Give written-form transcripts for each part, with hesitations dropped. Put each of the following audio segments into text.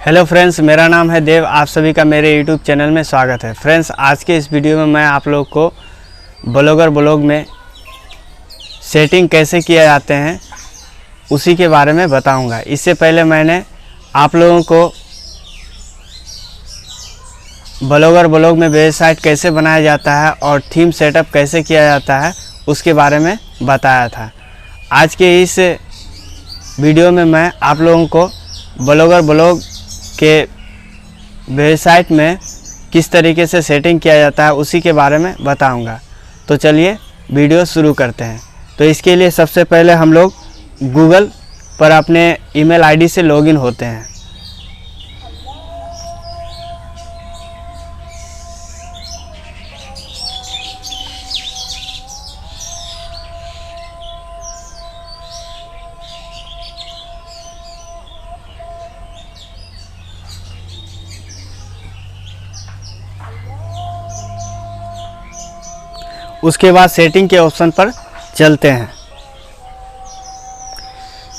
Hello friends, मेरा नाम है देव। आप सभी का मेरे यूट्यूब चैनल में स्वागत है। फ्रेंड्स, आज के इस वीडियो में मैं आप लोग को ब्लॉगर ब्लॉग में सेटिंग कैसे किया जाते हैं उसी के बारे में बताऊंगा। इससे पहले मैंने आप लोगों को ब्लॉगर ब्लॉग में वेबसाइट कैसे बनाया जाता है और थीम सेटअप कैसे किया जाता है उसके बारे में बताया था। आज के इस वीडियो में मैं आप लोगों को ब्लॉगर ब्लॉग के वेबसाइट में किस तरीके से सेटिंग किया जाता है उसी के बारे में बताऊंगा। तो चलिए वीडियो शुरू करते हैं। तो इसके लिए सबसे पहले हम लोग गूगल पर अपने ईमेल आईडी से लॉगिन होते हैं। उसके बाद सेटिंग के ऑप्शन पर चलते हैं।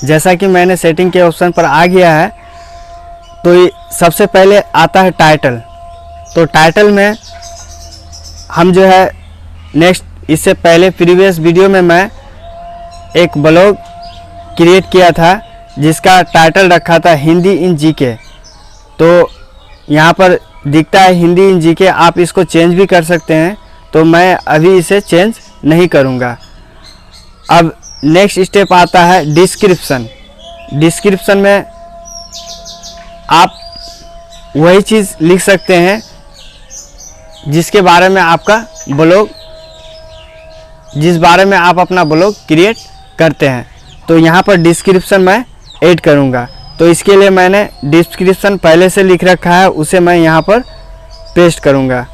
जैसा कि मैंने सेटिंग के ऑप्शन पर आ गया है तो सबसे पहले आता है टाइटल। तो टाइटल में हम जो है नेक्स्ट, इससे पहले प्रीवियस वीडियो में मैं एक ब्लॉग क्रिएट किया था जिसका टाइटल रखा था हिंदी इन जीके। तो यहाँ पर दिखता है हिंदी इन जीके, आप इसको चेंज भी कर सकते हैं। तो मैं अभी इसे चेंज नहीं करूँगा। अब नेक्स्ट स्टेप आता है डिस्क्रिप्शन। डिस्क्रिप्शन में आप वही चीज़ लिख सकते हैं जिसके बारे में आपका ब्लॉग, जिस बारे में आप अपना ब्लॉग क्रिएट करते हैं। तो यहाँ पर डिस्क्रिप्शन मैं ऐड करूँगा। तो इसके लिए मैंने डिस्क्रिप्शन पहले से लिख रखा है, उसे मैं यहाँ पर पेस्ट करूँगा।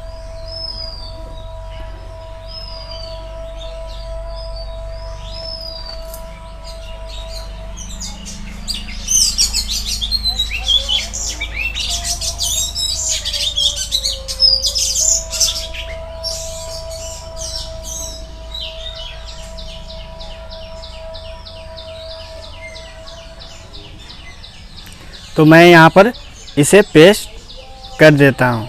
तो मैं यहाँ पर इसे पेस्ट कर देता हूँ।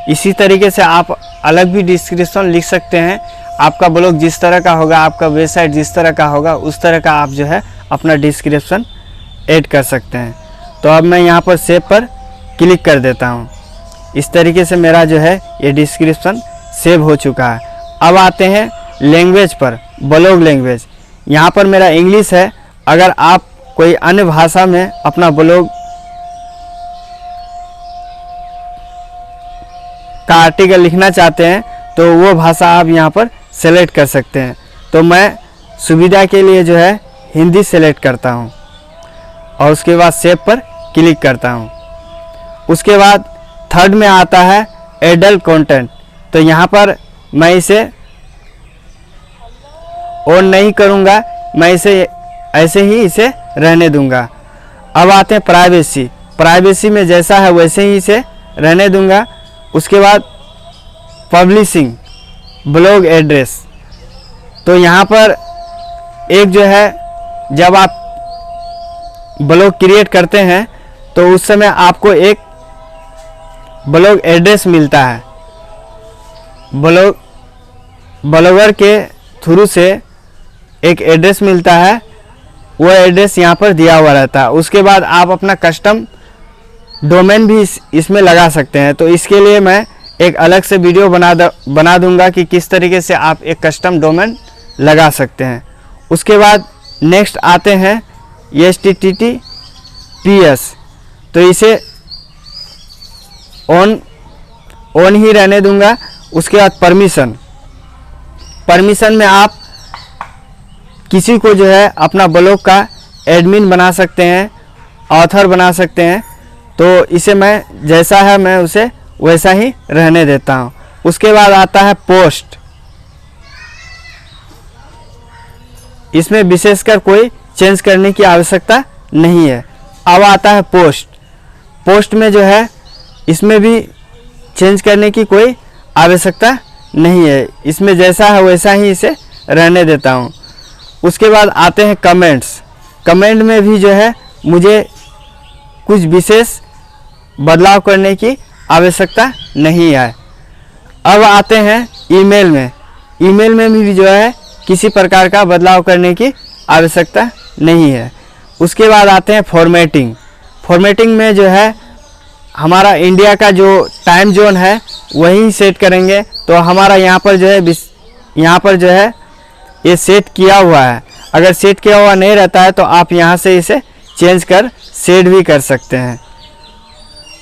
इसी तरीके से आप अलग भी डिस्क्रिप्शन लिख सकते हैं। आपका ब्लॉग जिस तरह का होगा, आपका वेबसाइट जिस तरह का होगा, उस तरह का आप जो है अपना डिस्क्रिप्शन ऐड कर सकते हैं। तो अब मैं यहाँ पर सेव पर क्लिक कर देता हूँ। इस तरीके से मेरा जो है ये डिस्क्रिप्शन सेव हो चुका है। अब आते हैं लैंग्वेज पर, ब्लॉग लैंग्वेज। यहाँ पर मेरा इंग्लिश है। अगर आप कोई अन्य भाषा में अपना ब्लॉग का आर्टिकल लिखना चाहते हैं तो वो भाषा आप यहाँ पर सेलेक्ट कर सकते हैं। तो मैं सुविधा के लिए जो है हिंदी सेलेक्ट करता हूँ और उसके बाद सेव पर क्लिक करता हूँ। उसके बाद थर्ड में आता है एडल्ट कंटेंट। तो यहाँ पर मैं इसे ऑन नहीं करूँगा, मैं इसे ऐसे ही इसे रहने दूंगा। अब आते हैं प्राइवेसी। प्राइवेसी में जैसा है वैसे ही इसे रहने दूंगा। उसके बाद पब्लिशिंग ब्लॉग एड्रेस। तो यहाँ पर एक जो है, जब आप ब्लॉग क्रिएट करते हैं तो उस समय आपको एक ब्लॉग एड्रेस मिलता है। ब्लॉगर के थ्रू से एक एड्रेस मिलता है, वो एड्रेस यहाँ पर दिया हुआ रहता है। उसके बाद आप अपना कस्टम डोमेन भी इसमें लगा सकते हैं। तो इसके लिए मैं एक अलग से वीडियो बना दूंगा कि किस तरीके से आप एक कस्टम डोमेन लगा सकते हैं। उसके बाद नेक्स्ट आते हैं HTTPS। तो इसे ऑन ही रहने दूंगा। उसके बाद परमिशन में आप किसी को जो है अपना ब्लॉग का एडमिन बना सकते हैं, ऑथर बना सकते हैं। तो इसे मैं जैसा है मैं उसे वैसा ही रहने देता हूँ। उसके बाद आता है पोस्ट। इसमें विशेषकर कोई चेंज करने की आवश्यकता नहीं है। अब आता है पोस्ट। पोस्ट में जो है इसमें भी चेंज करने की कोई आवश्यकता नहीं है। इसमें जैसा है वैसा ही इसे रहने देता हूँ। उसके बाद आते हैं कमेंट्स। कमेंट में भी जो है मुझे कुछ विशेष बदलाव करने की आवश्यकता नहीं है। अब आते हैं ईमेल में। ईमेल में भी जो है किसी प्रकार का बदलाव करने की आवश्यकता नहीं है। उसके बाद आते हैं फॉर्मेटिंग। फॉर्मेटिंग में जो है हमारा इंडिया का जो टाइम जोन है वही सेट करेंगे। तो हमारा यहाँ पर जो है ये सेट किया हुआ है। अगर सेट किया हुआ नहीं रहता है तो आप यहाँ से इसे चेंज कर सेट भी कर सकते हैं।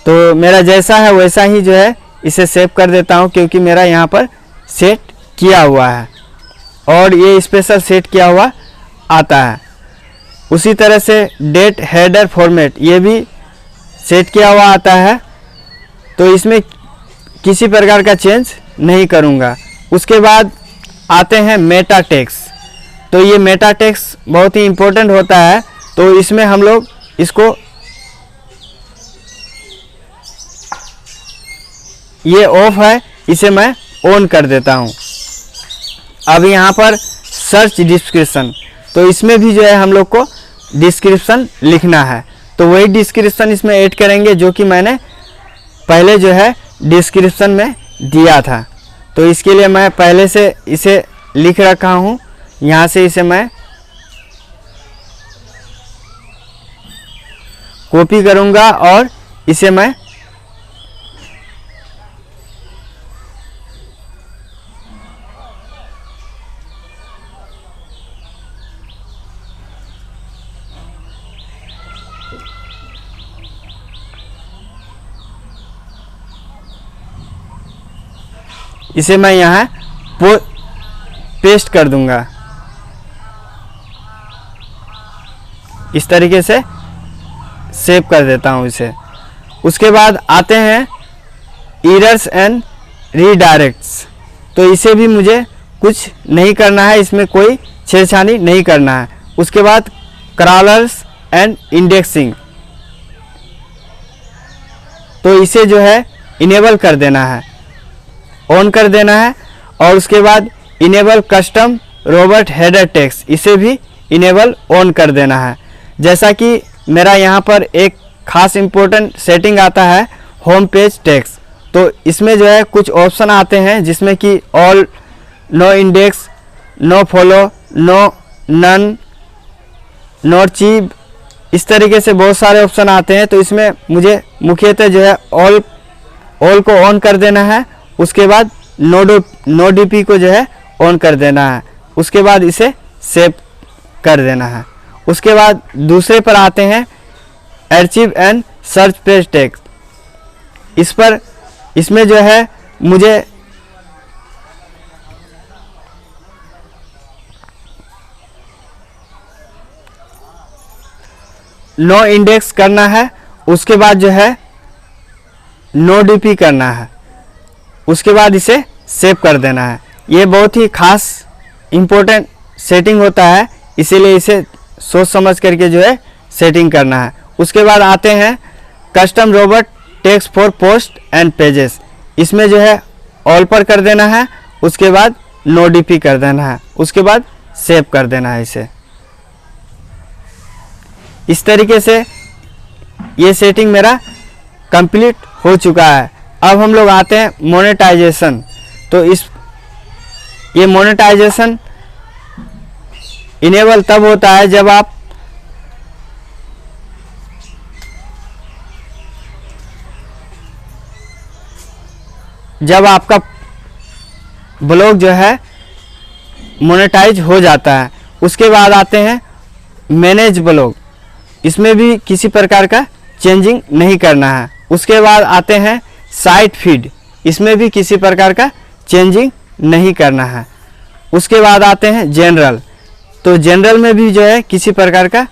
तो मेरा जैसा है वैसा ही जो है इसे सेव कर देता हूँ, क्योंकि मेरा यहाँ पर सेट किया हुआ है और ये स्पेशल सेट किया हुआ आता है। उसी तरह से डेट हेडर फॉर्मेट ये भी सेट किया हुआ आता है, तो इसमें किसी प्रकार का चेंज नहीं करूँगा। उसके बाद आते हैं मेटा टेक्स्ट। तो ये मेटा टेक्स्ट बहुत ही इम्पोर्टेंट होता है, तो इसमें हम लोग इसको ये ऑफ है, इसे मैं ऑन कर देता हूँ। अब यहाँ पर सर्च डिस्क्रिप्शन, तो इसमें भी जो है हम लोग को डिस्क्रिप्शन लिखना है। तो वही डिस्क्रिप्शन इसमें ऐड करेंगे जो कि मैंने पहले जो है डिस्क्रिप्शन में दिया था। तो इसके लिए मैं पहले से इसे लिख रखा हूँ। यहाँ से इसे मैं कॉपी करूँगा और इसे मैं यहाँ पेस्ट कर दूंगा। इस तरीके से सेव कर देता हूं इसे। उसके बाद आते हैं एरर्स एंड रीडायरेक्ट्स। तो इसे भी मुझे कुछ नहीं करना है, इसमें कोई छेड़छाड़ी नहीं करना है। उसके बाद क्रॉलर्स एंड इंडेक्सिंग, तो इसे जो है इनेबल कर देना है, ऑन कर देना है। और उसके बाद enable custom robot header text, इसे भी इनेबल ऑन कर देना है। जैसा कि मेरा यहाँ पर एक खास इम्पोर्टेंट सेटिंग आता है होम पेज टेक्स्ट। तो इसमें जो है कुछ ऑप्शन आते हैं जिसमें कि all, no index, no follow, no none, not cheap, इस तरीके से बहुत सारे ऑप्शन आते हैं। तो इसमें मुझे मुख्यतः जो है ऑल को ऑन कर देना है। उसके बाद नो डीपी को जो है ऑन कर देना है। उसके बाद इसे सेव कर देना है। उसके बाद दूसरे पर आते हैं archive and search page text. इसमें जो है मुझे नो इंडेक्स करना है। उसके बाद जो है नो डीपी करना है। उसके बाद इसे सेव कर देना है। ये बहुत ही खास इम्पोर्टेंट सेटिंग होता है, इसीलिए इसे सोच समझ करके जो है सेटिंग करना है। उसके बाद आते हैं custom robot text for post and pages. इसमें जो है ऑल पर कर देना है। उसके बाद नो डीपी कर देना है। उसके बाद सेव कर देना है इसे। इस तरीके से ये सेटिंग मेरा कंप्लीट हो चुका है। अब हम लोग आते हैं मोनेटाइजेशन। तो ये मोनेटाइजेशन इनेबल तब होता है जब आपका ब्लॉग जो है मोनेटाइज हो जाता है। उसके बाद आते हैं मैनेज ब्लॉग। इसमें भी किसी प्रकार का चेंजिंग नहीं करना है। उसके बाद आते हैं साइट फीड। इसमें भी किसी प्रकार का चेंजिंग नहीं करना है। उसके बाद आते हैं जनरल। तो जनरल में भी जो है किसी प्रकार का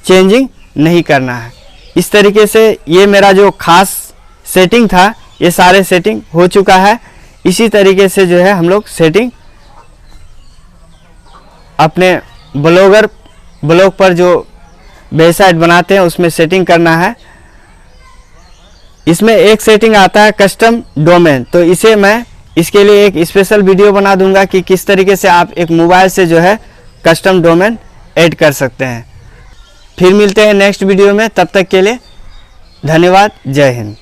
चेंजिंग नहीं करना है। इस तरीके से ये मेरा जो खास सेटिंग था ये सारे सेटिंग हो चुका है। इसी तरीके से जो है हम लोग सेटिंग अपने ब्लॉग पर जो वेबसाइट बनाते हैं उसमें सेटिंग करना है। इसमें एक सेटिंग आता है कस्टम डोमेन। तो इसे मैं इसके लिए एक स्पेशल वीडियो बना दूंगा कि किस तरीके से आप एक मोबाइल से जो है कस्टम डोमेन ऐड कर सकते हैं। फिर मिलते हैं नेक्स्ट वीडियो में, तब तक के लिए धन्यवाद। जय हिंद।